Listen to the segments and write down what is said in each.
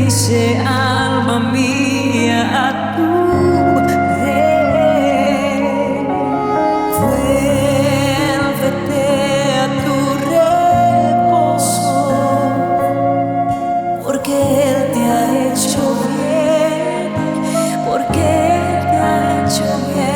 dice alma mía a tu rey. Vuélvete a tu reposo, porque Él te ha hecho bien, porque Él te ha hecho bien.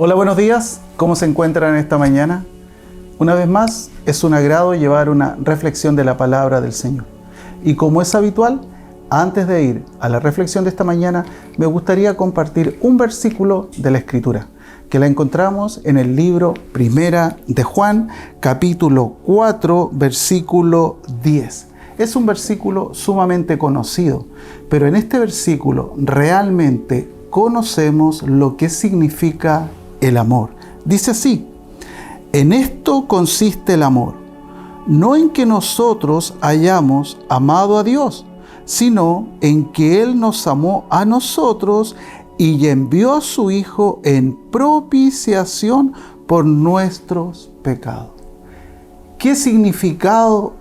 Hola, buenos días. ¿Cómo se encuentran esta mañana? Una vez más, es un agrado llevar una reflexión de la palabra del Señor. Y como es habitual, antes de ir a la reflexión de esta mañana, me gustaría compartir un versículo de la Escritura, que la encontramos en el libro Primera de Juan, capítulo 4, versículo 10. Es un versículo sumamente conocido, pero en este versículo realmente conocemos lo que significa el amor. Dice así: en esto consiste el amor, no en que nosotros hayamos amado a Dios, sino en que Él nos amó a nosotros y envió a su Hijo en propiciación por nuestros pecados. ¿Qué significado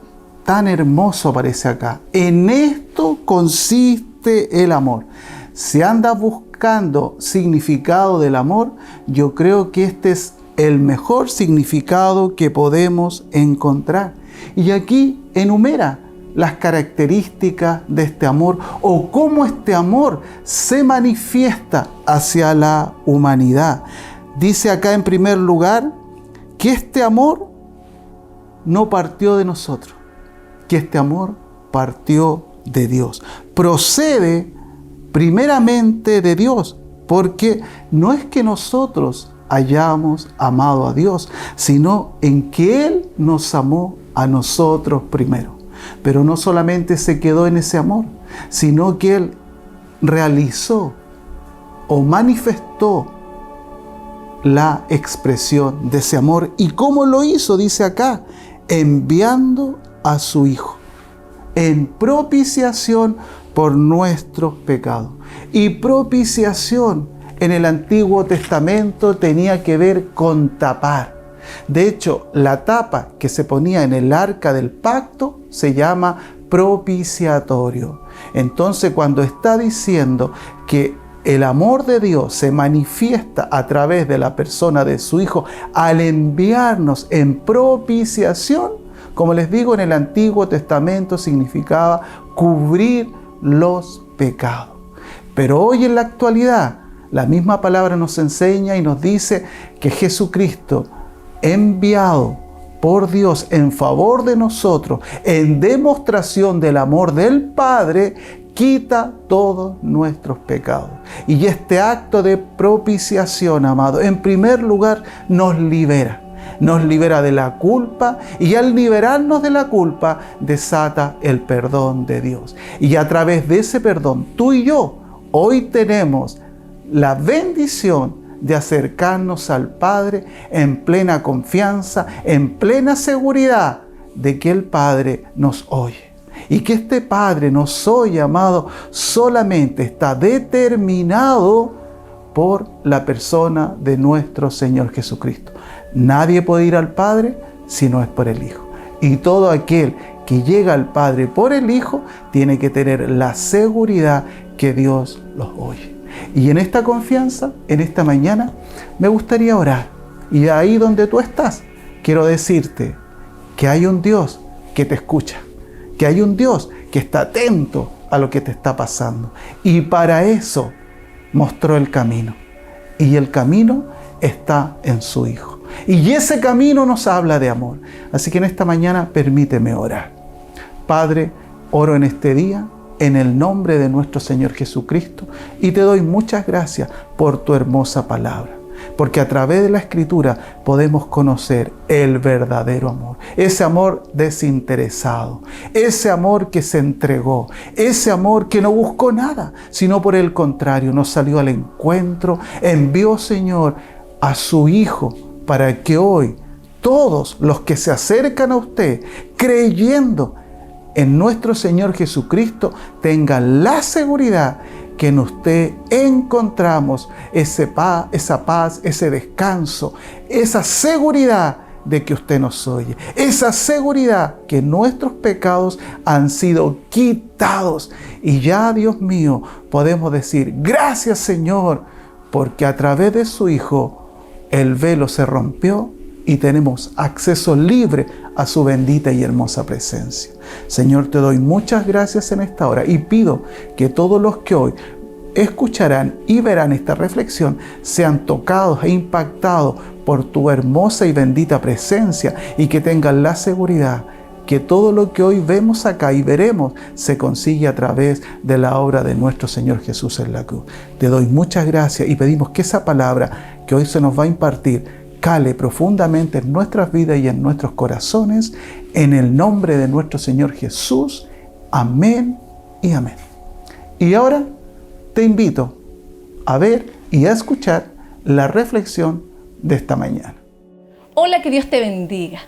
tan hermoso aparece acá? En esto consiste el amor. Si andas buscando significado del amor, yo creo que este es el mejor significado que podemos encontrar. Y aquí enumera las características de este amor o cómo este amor se manifiesta hacia la humanidad. Dice acá en primer lugar que este amor no partió de nosotros, que este amor partió de Dios. Procede primeramente de Dios, porque no es que nosotros hayamos amado a Dios, sino en que Él nos amó a nosotros primero. Pero no solamente se quedó en ese amor, sino que Él realizó o manifestó la expresión de ese amor. ¿Y cómo lo hizo? Dice acá, enviando a su Hijo en propiciación por nuestros pecados. Y propiciación en el Antiguo Testamento tenía que ver con tapar. De hecho, la tapa que se ponía en el arca del pacto se llama propiciatorio. Entonces, cuando está diciendo que el amor de Dios se manifiesta a través de la persona de su Hijo al enviarnos en propiciación, como les digo, en el Antiguo Testamento significaba cubrir los pecados. Pero hoy en la actualidad, la misma palabra nos enseña y nos dice que Jesucristo, enviado por Dios en favor de nosotros, en demostración del amor del Padre, quita todos nuestros pecados. Y este acto de propiciación, amado, en primer lugar nos libera. Nos libera de la culpa y al liberarnos de la culpa desata el perdón de Dios. Y a través de ese perdón, tú y yo hoy tenemos la bendición de acercarnos al Padre en plena confianza, en plena seguridad de que el Padre nos oye. Y que este Padre nos oye, amado, solamente está determinado por la persona de nuestro Señor Jesucristo. Nadie puede ir al Padre si no es por el Hijo. Y todo aquel que llega al Padre por el Hijo tiene que tener la seguridad que Dios los oye. Y en esta confianza, en esta mañana, me gustaría orar. Y ahí donde tú estás, quiero decirte que hay un Dios que te escucha, que hay un Dios que está atento a lo que te está pasando. Y para eso mostró el camino. Y el camino está en su Hijo. Y ese camino nos habla de amor. Así que en esta mañana permíteme orar. Padre, oro en este día en el nombre de nuestro Señor Jesucristo y te doy muchas gracias por tu hermosa palabra. Porque a través de la Escritura podemos conocer el verdadero amor. Ese amor desinteresado. Ese amor que se entregó. Ese amor que no buscó nada, sino por el contrario, nos salió al encuentro. Envió, Señor, a su Hijo para que hoy todos los que se acercan a usted creyendo en nuestro Señor Jesucristo tengan la seguridad que en usted encontramos esa paz, ese descanso, esa seguridad de que usted nos oye, esa seguridad que nuestros pecados han sido quitados. Y ya, Dios mío, podemos decir, gracias Señor, porque a través de su Hijo el velo se rompió y tenemos acceso libre a su bendita y hermosa presencia. Señor, te doy muchas gracias en esta hora y pido que todos los que hoy escucharán y verán esta reflexión sean tocados e impactados por tu hermosa y bendita presencia y que tengan la seguridad que todo lo que hoy vemos acá y veremos se consigue a través de la obra de nuestro Señor Jesús en la cruz. Te doy muchas gracias y pedimos que esa palabra que hoy se nos va a impartir cale profundamente en nuestras vidas y en nuestros corazones, en el nombre de nuestro Señor Jesús. Amén y amén. Y ahora te invito a ver y a escuchar la reflexión de esta mañana. Hola, que Dios te bendiga.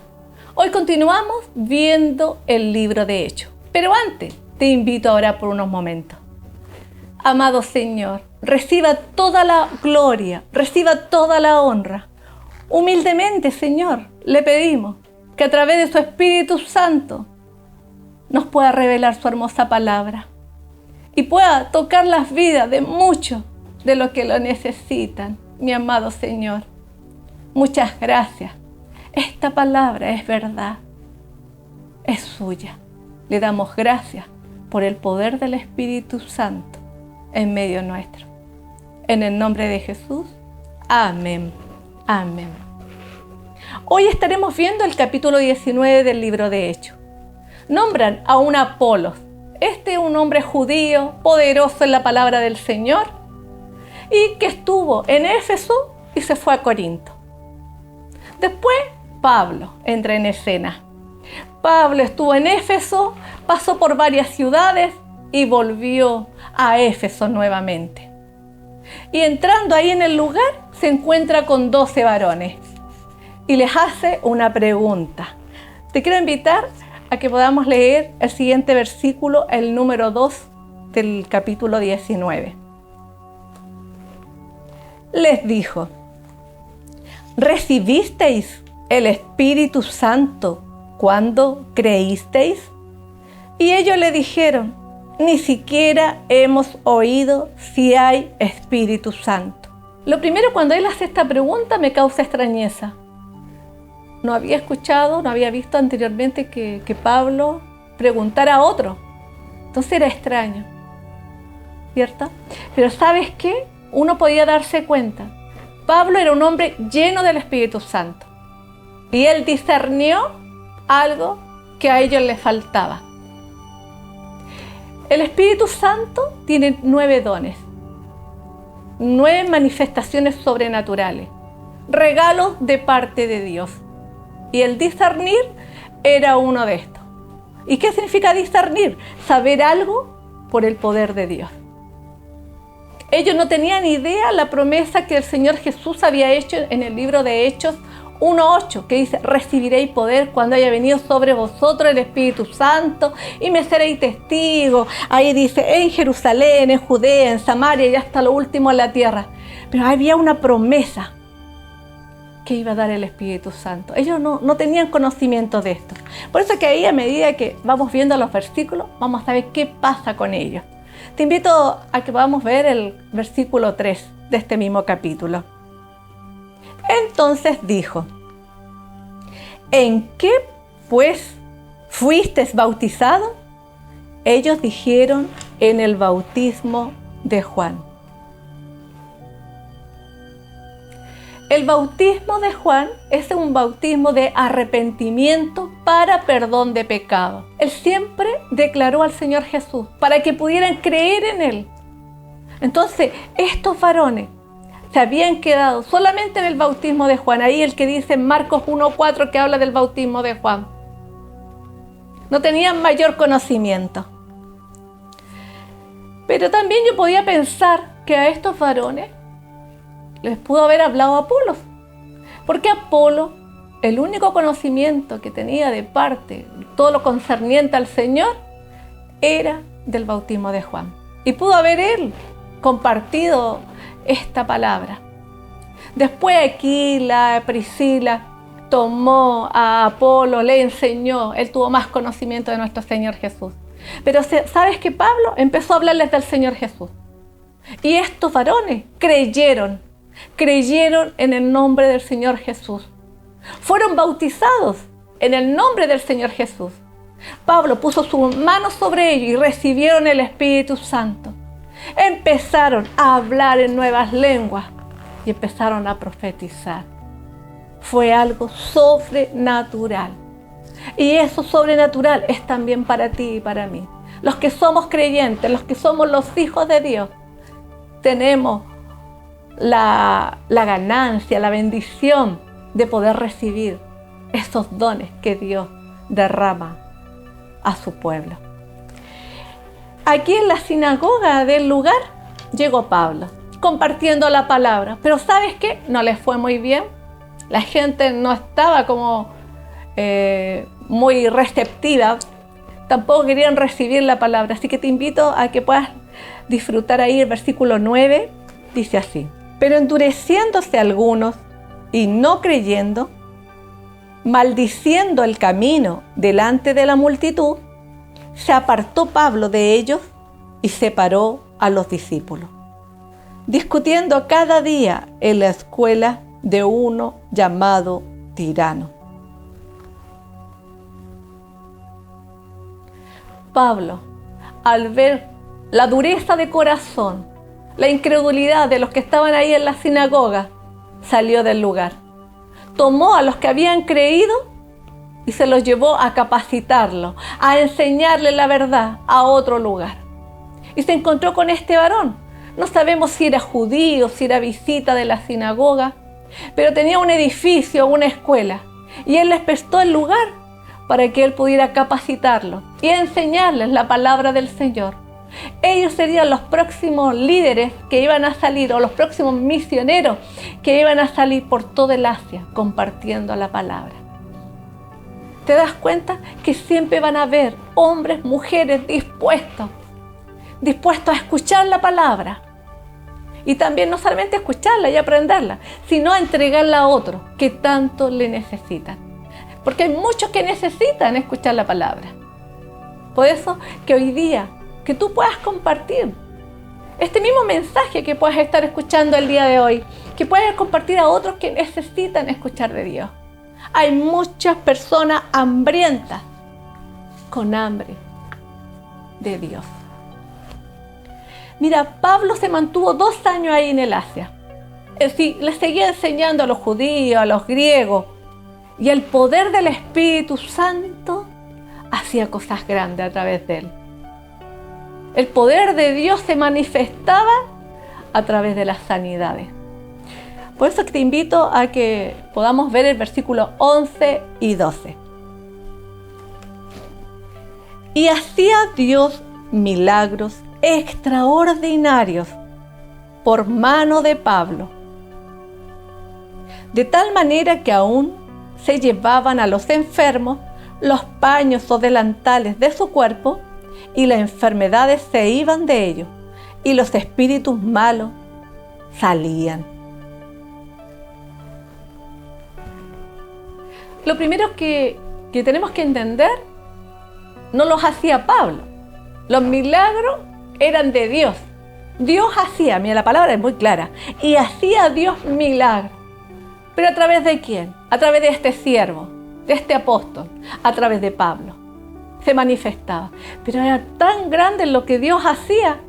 Hoy continuamos viendo el libro de Hechos, pero antes te invito a orar por unos momentos. Amado Señor, reciba toda la gloria, reciba toda la honra. Humildemente, Señor, le pedimos que a través de su Espíritu Santo nos pueda revelar su hermosa palabra y pueda tocar las vidas de muchos de los que lo necesitan, mi amado Señor. Muchas gracias. Esta palabra es verdad, es suya. Le damos gracias por el poder del Espíritu Santo en medio nuestro. En el nombre de Jesús, amén. Amén. Hoy estaremos viendo el capítulo 19 del libro de Hechos. Nombran a un Apolos. Este es un hombre judío, poderoso en la palabra del Señor, y que estuvo en Éfeso y se fue a Corinto. Después, Pablo entra en escena. Pablo estuvo en Éfeso, pasó por varias ciudades y volvió a Éfeso nuevamente. Y entrando ahí en el lugar, se encuentra con 12 varones y les hace una pregunta. Te quiero invitar a que podamos leer el siguiente versículo, el número 2 del capítulo 19. Les dijo: ¿recibisteis el Espíritu Santo cuando creísteis? Y ellos le dijeron: ni siquiera hemos oído si hay Espíritu Santo. Lo primero, cuando él hace esta pregunta, me causa extrañeza. No había escuchado, no había visto anteriormente que Pablo preguntara a otro. Entonces era extraño, ¿cierto? Pero ¿sabes qué? Uno podía darse cuenta. Pablo era un hombre lleno del Espíritu Santo. Y él discernió algo que a ellos les faltaba. El Espíritu Santo tiene 9 dones, 9 manifestaciones sobrenaturales, regalos de parte de Dios. Y el discernir era uno de estos. ¿Y qué significa discernir? Saber algo por el poder de Dios. Ellos no tenían idea la promesa que el Señor Jesús había hecho en el libro de Hechos 1:8, que dice: recibiréis poder cuando haya venido sobre vosotros el Espíritu Santo y me seréis testigos. Ahí dice: en Jerusalén, en Judea, en Samaria y hasta lo último en la tierra. Pero había una promesa que iba a dar el Espíritu Santo. Ellos no tenían conocimiento de esto. Por eso que ahí, a medida que vamos viendo los versículos, vamos a ver qué pasa con ellos. Te invito a que podamos ver el versículo 3 de este mismo capítulo. Entonces dijo: ¿en qué pues fuisteis bautizados? Ellos dijeron: en el bautismo de Juan. El bautismo de Juan es un bautismo de arrepentimiento para perdón de pecado. Él siempre declaró al Señor Jesús para que pudieran creer en Él. Entonces, estos varones se habían quedado solamente en el bautismo de Juan. Ahí el que dice en Marcos 1:4, que habla del bautismo de Juan. No tenían mayor conocimiento. Pero también yo podía pensar que a estos varones les pudo haber hablado Apolos. Porque Apolo, el único conocimiento que tenía de parte, todo lo concerniente al Señor, era del bautismo de Juan. Y pudo haber él compartido esta palabra. Después Aquila, Priscila, tomó a Apolo, le enseñó, él tuvo más conocimiento de nuestro Señor Jesús. Pero ¿sabes qué? Pablo empezó a hablarles del Señor Jesús. Y estos varones creyeron en el nombre del Señor Jesús. Fueron bautizados en el nombre del Señor Jesús. Pablo puso sus manos sobre ellos y recibieron el Espíritu Santo. Empezaron a hablar en nuevas lenguas y empezaron a profetizar. Fue algo sobrenatural. Y eso sobrenatural es también para ti y para mí. Los que somos creyentes, los que somos los hijos de Dios, tenemos la ganancia, la bendición de poder recibir esos dones que Dios derrama a su pueblo. Aquí en la sinagoga del lugar llegó Pablo compartiendo la palabra. Pero ¿sabes qué? No les fue muy bien. La gente no estaba como muy receptiva. Tampoco querían recibir la palabra. Así que te invito a que puedas disfrutar ahí el versículo 9. Dice así: pero endureciéndose algunos y no creyendo, maldiciendo el camino delante de la multitud, se apartó Pablo de ellos y separó a los discípulos, discutiendo cada día en la escuela de uno llamado Tirano. Pablo, al ver la dureza de corazón, la incredulidad de los que estaban ahí en la sinagoga, salió del lugar. Tomó a los que habían creído y se los llevó a capacitarlos, a enseñarles la verdad a otro lugar. Y se encontró con este varón. No sabemos si era judío, si era visita de la sinagoga, pero tenía un edificio, una escuela. Y él les prestó el lugar para que él pudiera capacitarlos y enseñarles la palabra del Señor. Ellos serían los próximos líderes que iban a salir, o los próximos misioneros que iban a salir por todo el Asia compartiendo la palabra. ¿Te das cuenta que siempre van a haber hombres, mujeres dispuestos a escuchar la palabra? Y también no solamente escucharla y aprenderla, sino a entregarla a otros que tanto le necesitan. Porque hay muchos que necesitan escuchar la palabra. Por eso que hoy día, que tú puedas compartir este mismo mensaje que puedas estar escuchando el día de hoy, que puedas compartir a otros que necesitan escuchar de Dios. Hay muchas personas hambrientas, con hambre de Dios. Mira, Pablo se mantuvo 2 años ahí en el Asia. Es decir, le seguía enseñando a los judíos, a los griegos, y el poder del Espíritu Santo hacía cosas grandes a través de él. El poder de Dios se manifestaba a través de las sanidades. Por eso te invito a que podamos ver el versículo 11 y 12. Y hacía Dios milagros extraordinarios por mano de Pablo, de tal manera que aún se llevaban a los enfermos los paños o delantales de su cuerpo, y las enfermedades se iban de ellos, y los espíritus malos salían. Lo primero que tenemos que entender, no los hacía Pablo. Los milagros eran de Dios. Dios hacía, mira, la palabra es muy clara, y hacía Dios milagros. ¿Pero a través de quién? A través de este siervo, de este apóstol, a través de Pablo. Se manifestaba. Pero era tan grande lo que Dios hacía.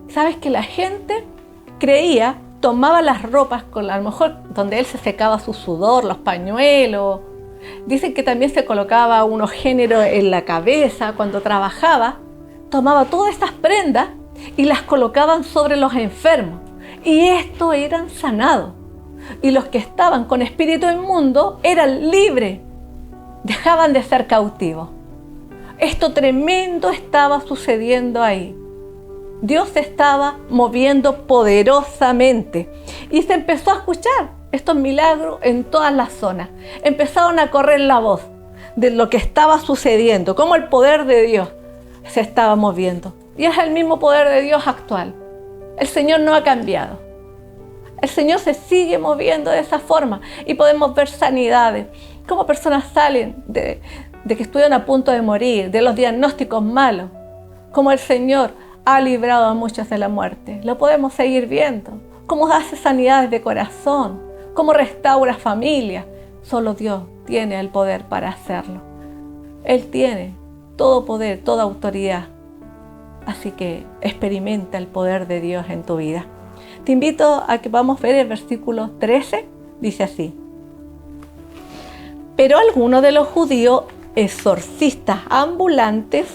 ¿Sabes que la gente creía, tomaba las ropas, con a lo mejor donde él se secaba su sudor, los pañuelos? Dicen que también se colocaba unos géneros en la cabeza cuando trabajaba. Tomaba todas estas prendas y las colocaban sobre los enfermos. Y estos eran sanados. Y los que estaban con espíritu inmundo eran libres. Dejaban de ser cautivos. Esto tremendo estaba sucediendo ahí. Dios se estaba moviendo poderosamente y se empezó a escuchar estos milagros en todas las zonas. Empezaron a correr la voz de lo que estaba sucediendo, cómo el poder de Dios se estaba moviendo. Y es el mismo poder de Dios actual. El Señor no ha cambiado. El Señor se sigue moviendo de esa forma y podemos ver sanidades, cómo personas salen de que estuvieron a punto de morir, de los diagnósticos malos, como el Señor ha librado a muchos de la muerte. Lo podemos seguir viendo, cómo hace sanidades de corazón, cómo restaura familias. Solo Dios tiene el poder para hacerlo. Él tiene todo poder, toda autoridad. Así que experimenta el poder de Dios en tu vida. Te invito a que vamos a ver el versículo 13, dice así: pero algunos de los judíos exorcistas ambulantes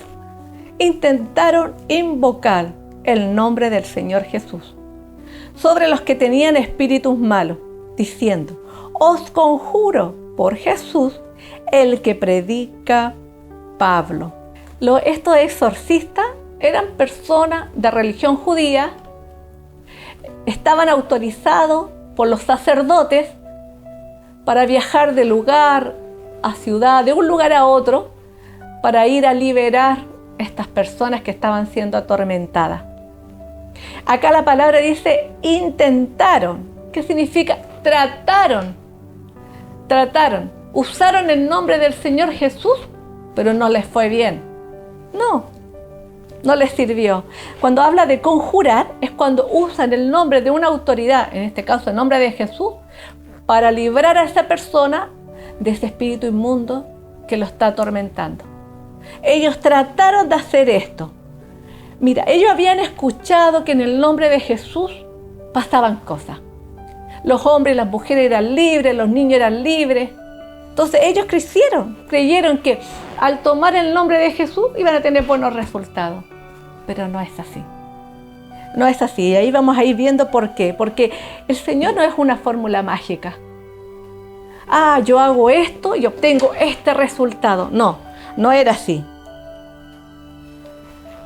intentaron invocar el nombre del Señor Jesús sobre los que tenían espíritus malos, diciendo: os conjuro por Jesús, el que predica Pablo. Estos exorcistas eran personas de religión judía estaban autorizados por los sacerdotes para viajar de lugar a ciudad, de un lugar a otro, para ir a liberar a estas personas que estaban siendo atormentadas. Acá la palabra dice intentaron. ¿Qué significa? Trataron. Usaron el nombre del Señor Jesús, pero no les fue bien. No les sirvió. Cuando habla de conjurar, es cuando usan el nombre de una autoridad, en este caso el nombre de Jesús, para librar a esa persona de ese espíritu inmundo que lo está atormentando. Ellos trataron de hacer esto. Mira, ellos habían escuchado que en el nombre de Jesús pasaban cosas. Los hombres y las mujeres eran libres, los niños eran libres. Entonces ellos creyeron que al tomar el nombre de Jesús iban a tener buenos resultados. Pero no es así. No es así. Y ahí vamos a ir viendo por qué. Porque el Señor no es una fórmula mágica. Yo hago esto y obtengo este resultado. No era así.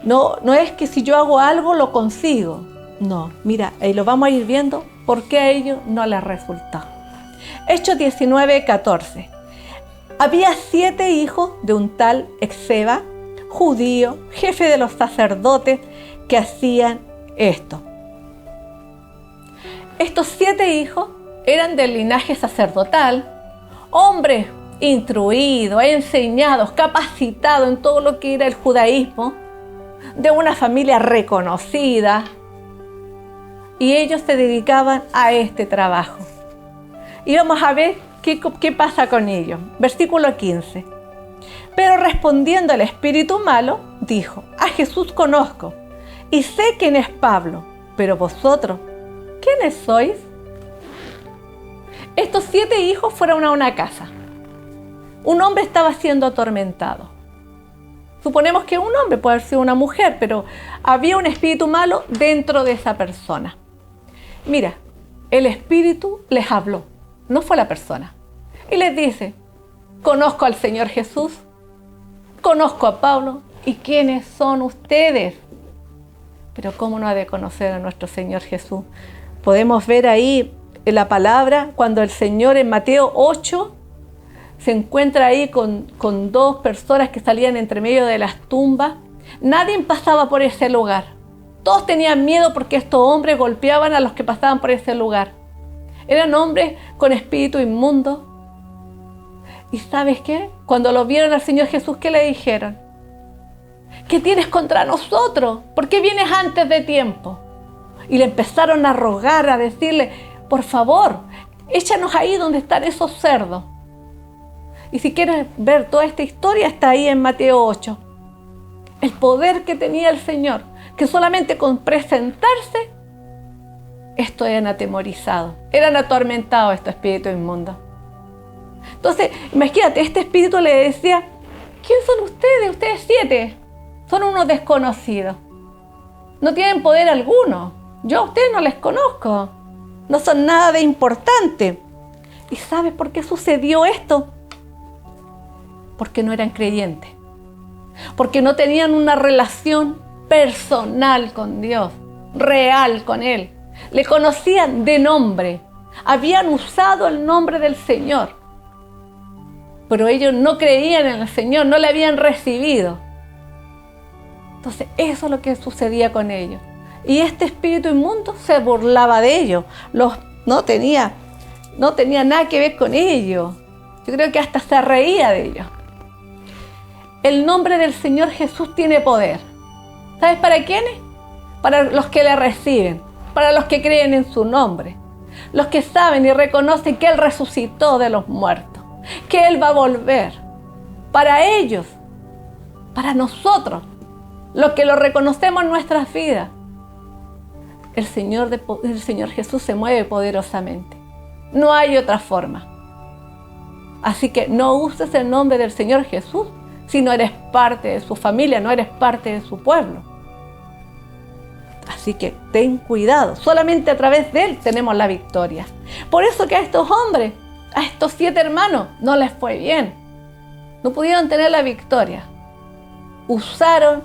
No es que si yo hago algo lo consigo. No, mira, ahí lo vamos a ir viendo por qué a ellos no les resultó. Hechos 19:14. Había 7 hijos de un tal Esceva, judío, jefe de los sacerdotes, que hacían esto. Estos 7 hijos eran del linaje sacerdotal, hombres instruidos, enseñados, capacitados en todo lo que era el judaísmo, de una familia reconocida, y ellos se dedicaban a este trabajo. Y vamos a ver qué pasa con ellos. Versículo 15. Pero respondiendo el espíritu malo, dijo: a Jesús conozco y sé quién es Pablo, pero vosotros, ¿quiénes sois? Estos 7 hijos fueron a una casa. Un hombre estaba siendo atormentado. Suponemos que un hombre, puede haber sido una mujer, pero había un espíritu malo dentro de esa persona. Mira, el espíritu les habló, no fue la persona. Y les dice: conozco al Señor Jesús, conozco a Pablo, ¿y quiénes son ustedes? Pero ¿cómo no ha de conocer a nuestro Señor Jesús? Podemos ver ahí en la palabra, cuando el Señor en Mateo 8 se encuentra ahí con 2 personas que salían entre medio de las tumbas. Nadie pasaba por ese lugar. Todos tenían miedo porque estos hombres golpeaban a los que pasaban por ese lugar. Eran hombres con espíritu inmundo. ¿Y sabes qué? Cuando lo vieron al Señor Jesús, ¿qué le dijeron? ¿Qué tienes contra nosotros? ¿Por qué vienes antes de tiempo? Y le empezaron a rogar, a decirle: por favor, échanos ahí donde están esos cerdos. Y si quieres ver toda esta historia, está ahí en Mateo 8. El poder que tenía el Señor, que solamente con presentarse, estos eran atemorizados, eran atormentados estos espíritus inmundos. Entonces, imagínate, este espíritu le decía: ¿quién son ustedes? Ustedes 7. Son unos desconocidos. No tienen poder alguno. Yo a ustedes no les conozco. No son nada de importante. ¿Y sabes por qué sucedió esto? Porque no eran creyentes. Porque no tenían una relación personal con Dios, real con Él. Le conocían de nombre. Habían usado el nombre del Señor. Pero ellos no creían en el Señor, no le habían recibido. Entonces, eso es lo que sucedía con ellos. Y este espíritu inmundo se burlaba de ellos. No tenía nada que ver con ellos. Yo creo que hasta se reía de ellos. El nombre del Señor Jesús tiene poder. ¿Sabes para quiénes? Para los que le reciben, para los que creen en su nombre. Los que saben y reconocen que Él resucitó de los muertos, que Él va a volver. Para ellos, para nosotros, los que lo reconocemos en nuestras vidas, el Señor Jesús se mueve poderosamente. No hay otra forma. Así que no uses el nombre del Señor Jesús si no eres parte de su familia, no eres parte de su pueblo. Así que ten cuidado. Solamente a través de Él tenemos la victoria. Por eso que a estos hombres, a estos 7 hermanos, no les fue bien. No pudieron tener la victoria. Usaron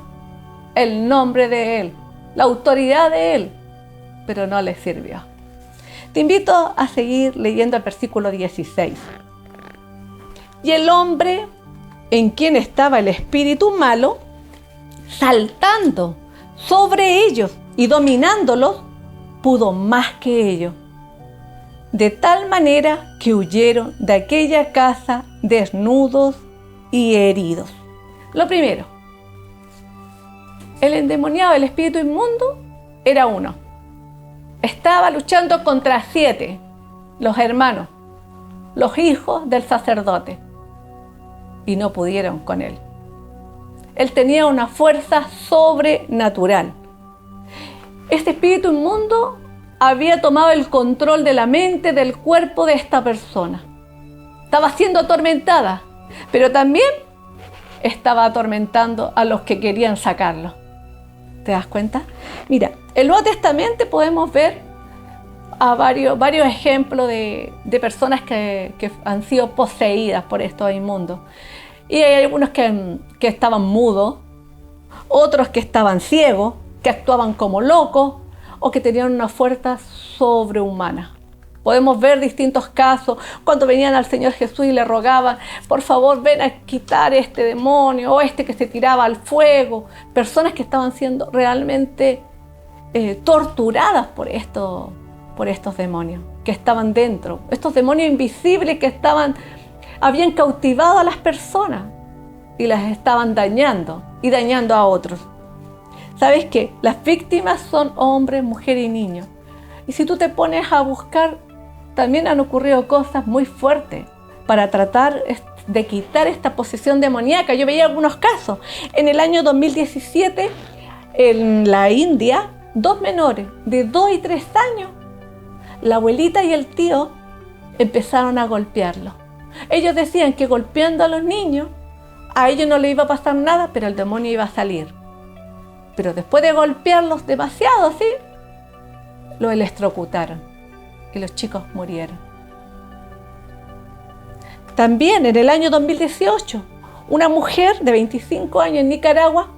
el nombre de Él, la autoridad de Él, pero no les sirvió. Te invito a seguir leyendo el versículo 16. Y el hombre en quien estaba el espíritu malo, saltando sobre ellos y dominándolos, pudo más que ellos, de tal manera que huyeron de aquella casa desnudos y heridos. Lo primero, el endemoniado, el espíritu inmundo, era uno. Estaba luchando contra 7, los hermanos, los hijos del sacerdote, y no pudieron con él. Él tenía una fuerza sobrenatural. Este espíritu inmundo había tomado el control de la mente, del cuerpo de esta persona. Estaba siendo atormentada, pero también estaba atormentando a los que querían sacarlo. ¿Te das cuenta? Mira, en el Nuevo Testamento podemos ver a varios ejemplos de personas que han sido poseídas por estos inmundos. Y hay algunos que estaban mudos, otros que estaban ciegos, que actuaban como locos o que tenían una fuerza sobrehumana. Podemos ver distintos casos cuando venían al Señor Jesús y le rogaban, por favor ven a quitar este demonio o este que se tiraba al fuego. Personas que estaban siendo realmente torturadas por estos demonios que estaban dentro. Estos demonios invisibles que habían cautivado a las personas y las estaban dañando y dañando a otros. ¿Sabes qué? Las víctimas son hombres, mujeres y niños. Y si tú te pones a buscar, también han ocurrido cosas muy fuertes para tratar de quitar esta posesión demoníaca. Yo veía algunos casos. En el año 2017, en la India, 2 menores de 2 y 3 años, la abuelita y el tío empezaron a golpearlos. Ellos decían que golpeando a los niños, a ellos no les iba a pasar nada, pero el demonio iba a salir. Pero después de golpearlos demasiado, ¿sí?, los electrocutaron y los chicos murieron. También en el año 2018, una mujer de 25 años en Nicaragua,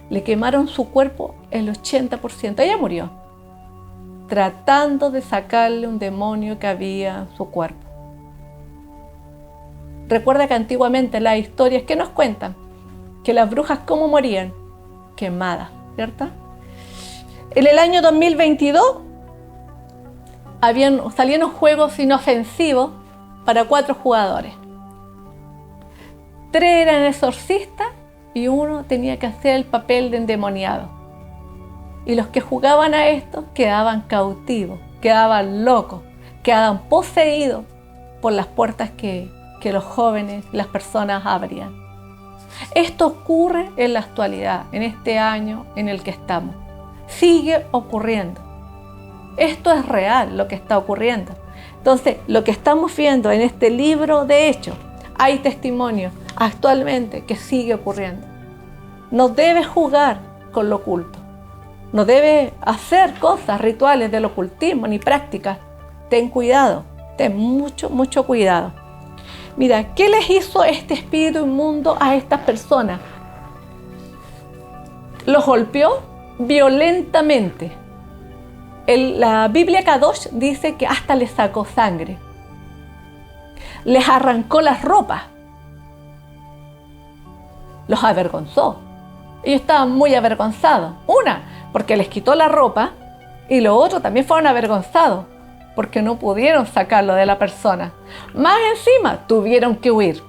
le quemaron su cuerpo el 80%. Ella murió, tratando de sacarle un demonio que había en su cuerpo. Recuerda que antiguamente las historias que nos cuentan, que las brujas cómo morían, quemadas, ¿cierto? En el año 2022 salieron juegos inofensivos para 4 jugadores. 3 eran exorcistas y 1 tenía que hacer el papel de endemoniado. Y los que jugaban a esto quedaban cautivos, quedaban locos, quedaban poseídos por las puertas que los jóvenes, las personas abrían. Esto ocurre en la actualidad, en este año en el que estamos. Sigue ocurriendo. Esto es real, lo que está ocurriendo. Entonces, lo que estamos viendo en este libro de Hechos, hay testimonios actualmente que sigue ocurriendo. No debes jugar con lo oculto. No debes hacer cosas, rituales del ocultismo ni prácticas. Ten cuidado, ten mucho cuidado. Mira, ¿qué les hizo este espíritu inmundo a estas personas? Los golpeó violentamente. La Biblia Kadosh dice que hasta les sacó sangre. Les arrancó las ropas. Los avergonzó. Ellos estaban muy avergonzados. Porque les quitó la ropa, y los otros también fueron avergonzados porque no pudieron sacarlo de la persona. Más encima, tuvieron que huir.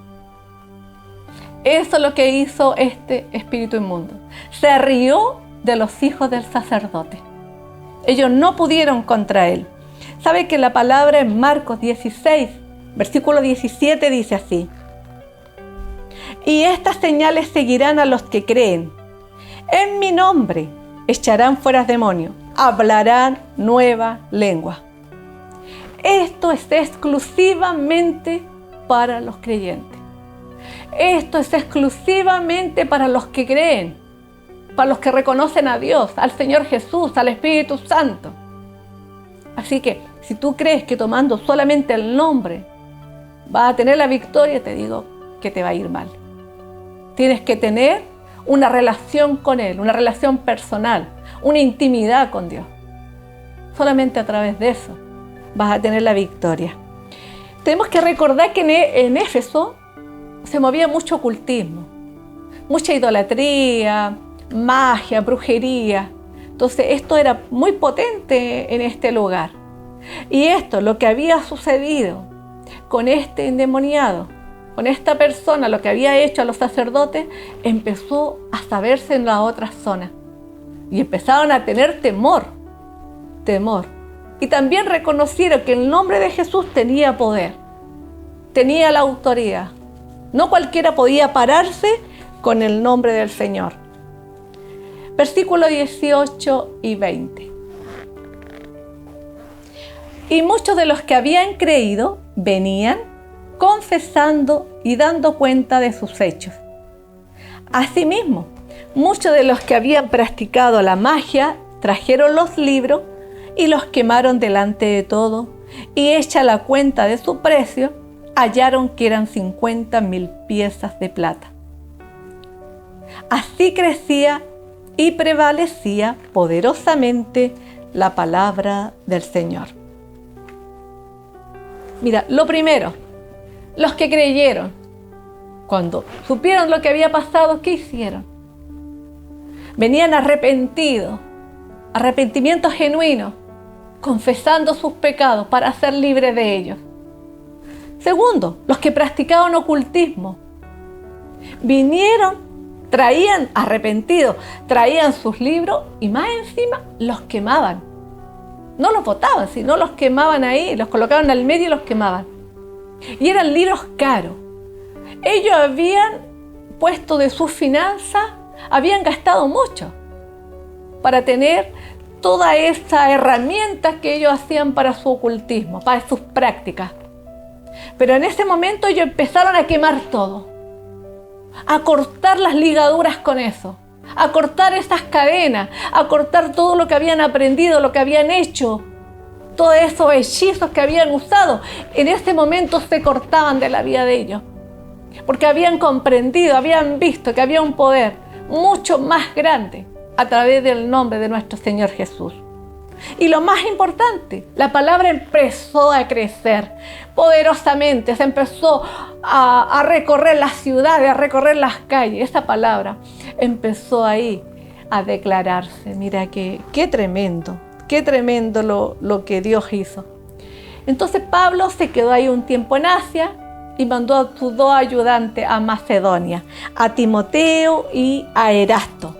Eso es lo que hizo este espíritu inmundo. Se rió de los hijos del sacerdote. Ellos no pudieron contra él. ¿Sabe que la palabra en Marcos 16, versículo 17 dice así? Y estas señales seguirán a los que creen. En mi nombre echarán fuera demonios, hablarán nueva lengua. Esto es exclusivamente para los creyentes. Esto es exclusivamente para los que creen, para los que reconocen a Dios, al Señor Jesús, al Espíritu Santo. Así que, si tú crees que tomando solamente el nombre vas a tener la victoria, te digo que te va a ir mal. Tienes que tener una relación con Él, una relación personal, una intimidad con Dios. Solamente a través de eso vas a tener la victoria. Tenemos que recordar que en Éfeso se movía mucho ocultismo, mucha idolatría, magia, brujería. Entonces esto era muy potente en este lugar. Y esto, lo que había sucedido con este endemoniado, con esta persona, lo que había hecho a los sacerdotes, empezó a saberse en las otras zonas. Y empezaron a tener temor. Y también reconocieron que el nombre de Jesús tenía poder, tenía la autoridad. No cualquiera podía pararse con el nombre del Señor. Versículos 18 y 20. Y muchos de los que habían creído venían confesando y dando cuenta de sus hechos. Asimismo, muchos de los que habían practicado la magia trajeron los libros y los quemaron delante de todos, y hecha la cuenta de su precio, hallaron que eran 50,000 piezas de plata. Así crecía y prevalecía poderosamente la palabra del Señor. Mira, lo primero, los que creyeron, cuando supieron lo que había pasado, ¿qué hicieron? Venían arrepentidos, arrepentimiento genuino, confesando sus pecados para ser libres de ellos. Segundo, los que practicaban ocultismo, vinieron, traían arrepentidos, traían sus libros y más encima los quemaban. No los botaban, sino los quemaban ahí, los colocaban al medio y los quemaban. Y eran libros caros. Ellos habían puesto de sus finanzas, habían gastado mucho para tener toda esa herramienta que ellos hacían para su ocultismo, para sus prácticas. Pero en ese momento ellos empezaron a quemar todo, a cortar las ligaduras con eso, a cortar esas cadenas, a cortar todo lo que habían aprendido, lo que habían hecho, todos esos hechizos que habían usado. En ese momento se cortaban de la vida de ellos, porque habían comprendido, habían visto que había un poder mucho más grande a través del nombre de nuestro Señor Jesús. Y lo más importante, la palabra empezó a crecer poderosamente, se empezó a recorrer las ciudades, a recorrer las calles. Esa palabra empezó ahí a declararse. Mira qué tremendo lo que Dios hizo. Entonces Pablo se quedó ahí un tiempo en Asia y mandó a sus 2 ayudantes a Macedonia, a Timoteo y a Erasto.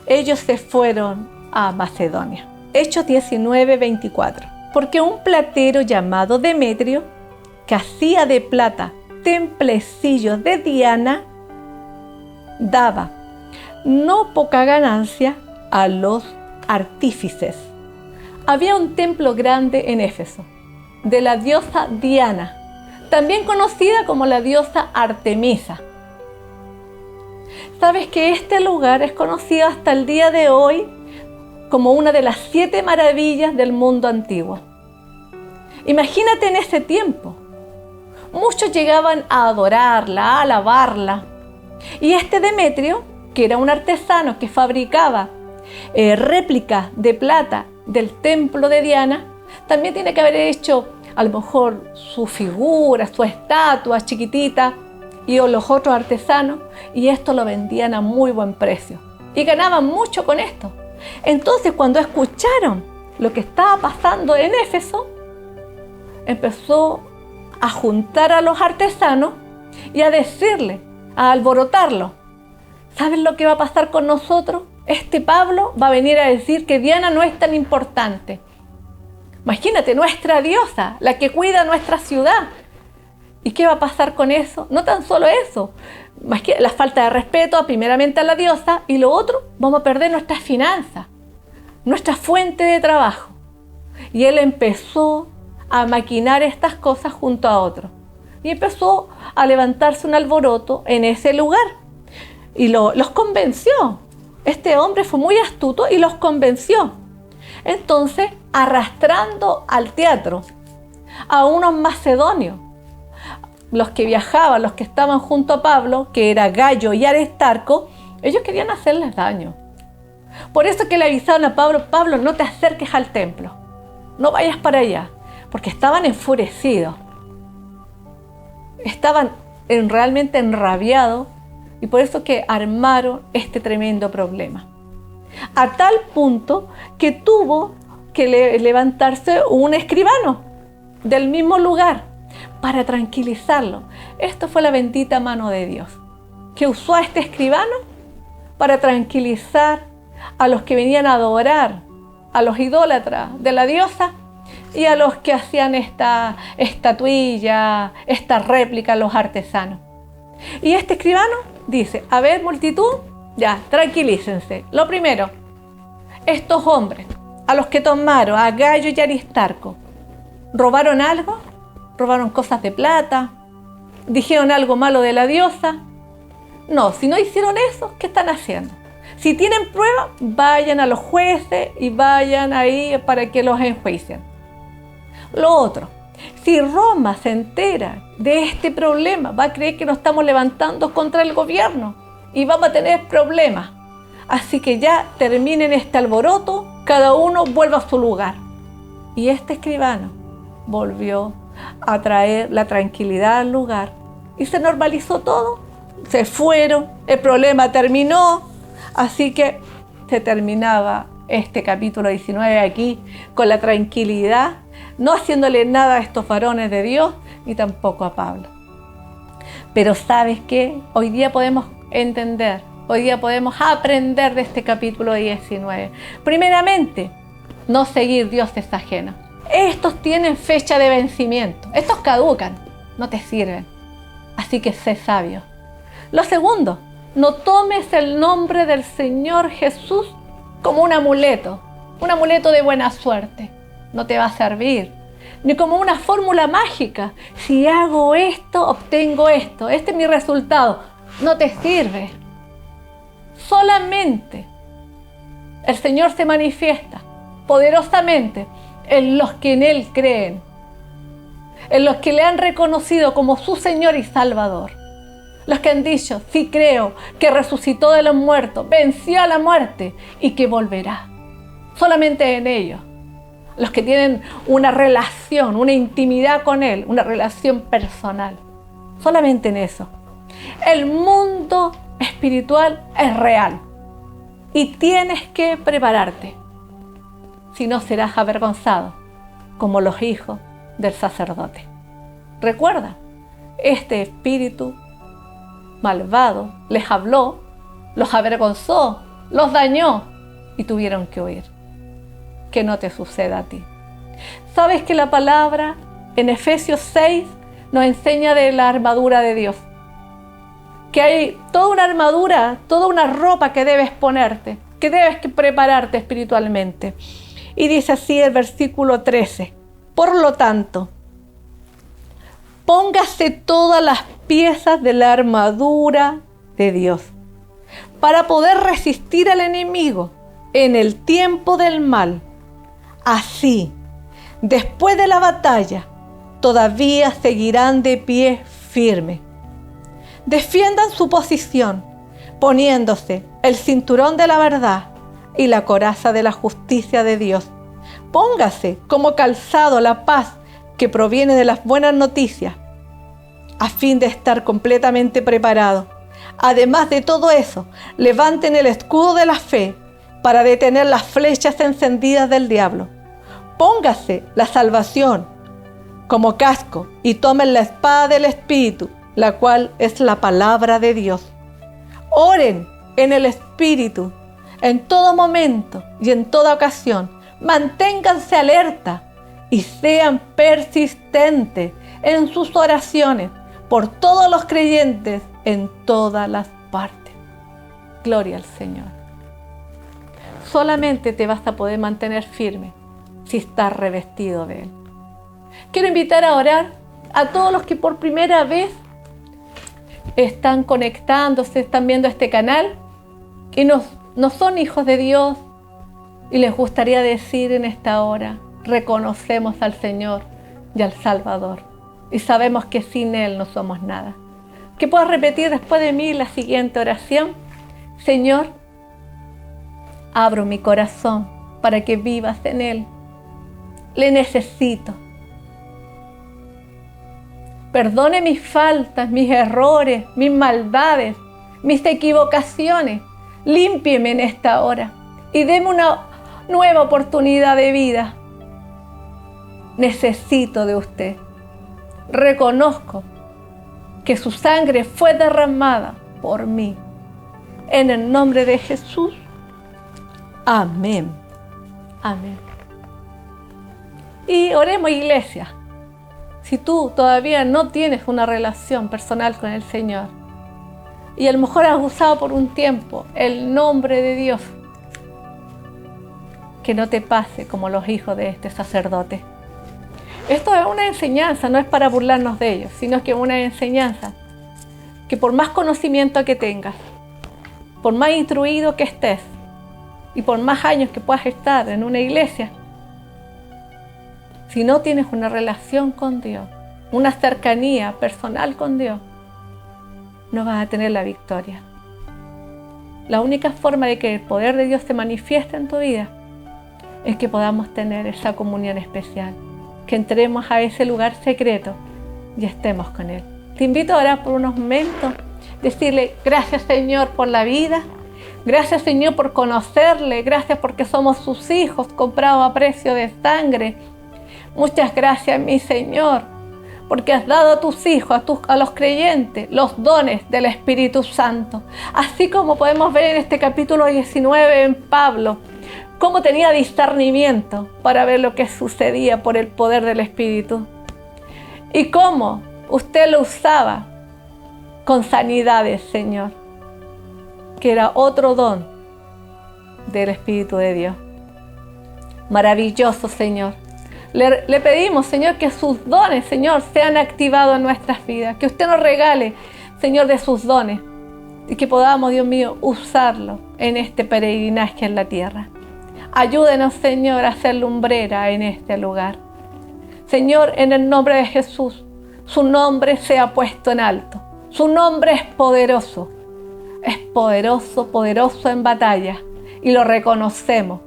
Ellos se fueron a Macedonia. Hechos 19:24. Porque un platero llamado Demetrio, que hacía de plata templecillos de Diana, daba no poca ganancia a los artífices. Había un templo grande en Éfeso, de la diosa Diana, también conocida como la diosa Artemisa. ¿Sabes que este lugar es conocido hasta el día de hoy como una de las 7 maravillas del mundo antiguo? Imagínate en ese tiempo. Muchos llegaban a adorarla, a alabarla. Y este Demetrio, que era un artesano que fabricaba réplicas de plata del templo de Diana, también tiene que haber hecho a lo mejor su figura, su estatua chiquitita, y los otros artesanos, y esto lo vendían a muy buen precio. Y ganaban mucho con esto. Entonces, cuando escucharon lo que estaba pasando en Éfeso, empezó a juntar a los artesanos y a decirle, a alborotarlo: ¿saben lo que va a pasar con nosotros? Este Pablo va a venir a decir que Diana no es tan importante. Imagínate, nuestra diosa, la que cuida nuestra ciudad. ¿Y qué va a pasar con eso? No tan solo eso, más que la falta de respeto primeramente a la diosa, y lo otro, vamos a perder nuestras finanzas, nuestra fuente de trabajo. Y él empezó a maquinar estas cosas junto a otros. Y empezó a levantarse un alboroto en ese lugar. Y los convenció. Este hombre fue muy astuto y los convenció. Entonces, arrastrando al teatro a unos macedonios, los que viajaban, los que estaban junto a Pablo, que era Gayo y Aristarco, ellos querían hacerles daño. Por eso que le avisaron a Pablo: Pablo, no te acerques al templo. no vayas para allá, porque estaban enfurecidos, estaban realmente enrabiados y por eso que armaron este tremendo problema. A tal punto que tuvo que levantarse un escribano del mismo lugar para tranquilizarlo. Esto fue la bendita mano de Dios, que usó a este escribano para tranquilizar a los que venían a adorar a los idólatras de la diosa y a los que hacían esta estatuilla, esta réplica, los artesanos. Y este escribano dice: a ver, multitud, ya, tranquilícense. Lo primero, estos hombres, a los que tomaron, a Gayo y Aristarco, ¿robaron algo? ¿Robaron cosas de plata? ¿Dijeron algo malo de la diosa? No, si no hicieron eso, ¿qué están haciendo? Si tienen pruebas, vayan a los jueces y vayan ahí para que los enjuicien. Lo otro, si Roma se entera de este problema, va a creer que nos estamos levantando contra el gobierno y vamos a tener problemas. Así que ya terminen este alboroto, cada uno vuelva a su lugar. Y este escribano volvió a traer la tranquilidad al lugar y se normalizó todo. Se fueron, el problema terminó, así que se terminaba este capítulo 19 aquí con la tranquilidad, no haciéndole nada a estos varones de Dios ni tampoco a Pablo. Pero ¿sabes qué? Hoy día podemos entender, hoy día podemos aprender de este capítulo 19. Primeramente, no seguir dioses ajenos. Estos tienen fecha de vencimiento, estos caducan, no te sirven, así que sé sabio. Lo segundo, no tomes el nombre del Señor Jesús como un amuleto de buena suerte. No te va a servir. Ni como una fórmula mágica. Si hago esto, obtengo esto. Este es mi resultado. No te sirve. Solamente el Señor se manifiesta poderosamente en los que en Él creen, en los que le han reconocido como su Señor y Salvador. Los que han dicho: sí creo que resucitó de los muertos, venció a la muerte y que volverá. Solamente en ellos. Los que tienen una relación, una intimidad con Él, una relación personal. Solamente en eso. El mundo espiritual es real y tienes que prepararte. Si no, serás avergonzado como los hijos del sacerdote. Recuerda, este espíritu malvado les habló, los avergonzó, los dañó y tuvieron que huir. Que no te suceda a ti. ¿Sabes que la palabra en Efesios 6 nos enseña de la armadura de Dios? Que hay toda una armadura, toda una ropa que debes ponerte, que debes prepararte espiritualmente. Y dice así el versículo 13: por lo tanto, póngase todas las piezas de la armadura de Dios para poder resistir al enemigo en el tiempo del mal. Así, después de la batalla, todavía seguirán de pie firme. Defiendan su posición, poniéndose el cinturón de la verdad y la coraza de la justicia de Dios. Póngase como calzado la paz que proviene de las buenas noticias, a fin de estar completamente preparado. Además de todo eso, levanten el escudo de la fe para detener las flechas encendidas del diablo. Póngase la salvación como casco y tomen la espada del Espíritu, la cual es la palabra de Dios. Oren en el Espíritu en todo momento y en toda ocasión. Manténganse alerta y sean persistentes en sus oraciones por todos los creyentes en todas las partes. Gloria al Señor. Solamente te vas a poder mantener firme si estás revestido de Él. Quiero invitar a orar a todos los que por primera vez están conectándose, están viendo este canal y no son hijos de Dios y les gustaría decir en esta hora: reconocemos al Señor y al Salvador y sabemos que sin Él no somos nada. Que puedas repetir después de mí la siguiente oración: Señor, abro mi corazón para que vivas en Él Le necesito. Perdone mis faltas, mis errores, mis maldades, mis equivocaciones. Límpieme en esta hora y deme una nueva oportunidad de vida. Necesito de usted. Reconozco que su sangre fue derramada por mí. En el nombre de Jesús. Amén. Amén. Y oremos, iglesia. Si tú todavía no tienes una relación personal con el Señor y a lo mejor has usado por un tiempo el nombre de Dios, que no te pase como los hijos de este sacerdote. Esto es una enseñanza, no es para burlarnos de ellos, sino que es una enseñanza que por más conocimiento que tengas, por más instruido que estés y por más años que puedas estar en una iglesia, si no tienes una relación con Dios, una cercanía personal con Dios, no vas a tener la victoria. La única forma de que el poder de Dios se manifieste en tu vida es que podamos tener esa comunión especial, que entremos a ese lugar secreto y estemos con Él. Te invito a orar por unos momentos, decirle gracias Señor por la vida, gracias Señor por conocerle, gracias porque somos sus hijos comprados a precio de sangre. Muchas gracias mi Señor, porque has dado a tus hijos, a los creyentes, los dones del Espíritu Santo. Así como podemos ver en este capítulo 19 en Pablo, cómo tenía discernimiento para ver lo que sucedía por el poder del Espíritu. Y cómo usted lo usaba con sanidades, Señor, que era otro don del Espíritu de Dios. Maravilloso, Señor. Le pedimos, Señor, que sus dones, Señor, sean activados en nuestras vidas. Que usted nos regale, Señor, de sus dones. Y que podamos, Dios mío, usarlo en este peregrinaje en la tierra. Ayúdenos, Señor, a ser lumbrera en este lugar. Señor, en el nombre de Jesús, su nombre sea puesto en alto. Su nombre es poderoso. Es poderoso, poderoso en batalla. Y lo reconocemos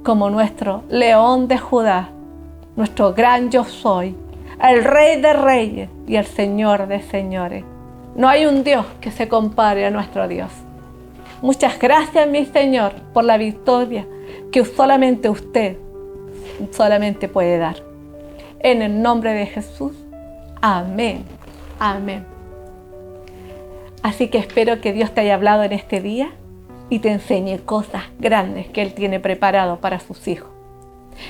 como nuestro león de Judá, nuestro gran yo soy, el Rey de reyes y el Señor de señores. No hay un Dios que se compare a nuestro Dios. Muchas gracias, mi Señor, por la victoria que solamente usted puede dar. En el nombre de Jesús, amén, amén. Así que espero que Dios te haya hablado en este día y te enseñe cosas grandes que Él tiene preparado para sus hijos.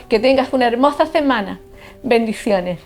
Que tengas una hermosa semana. Bendiciones.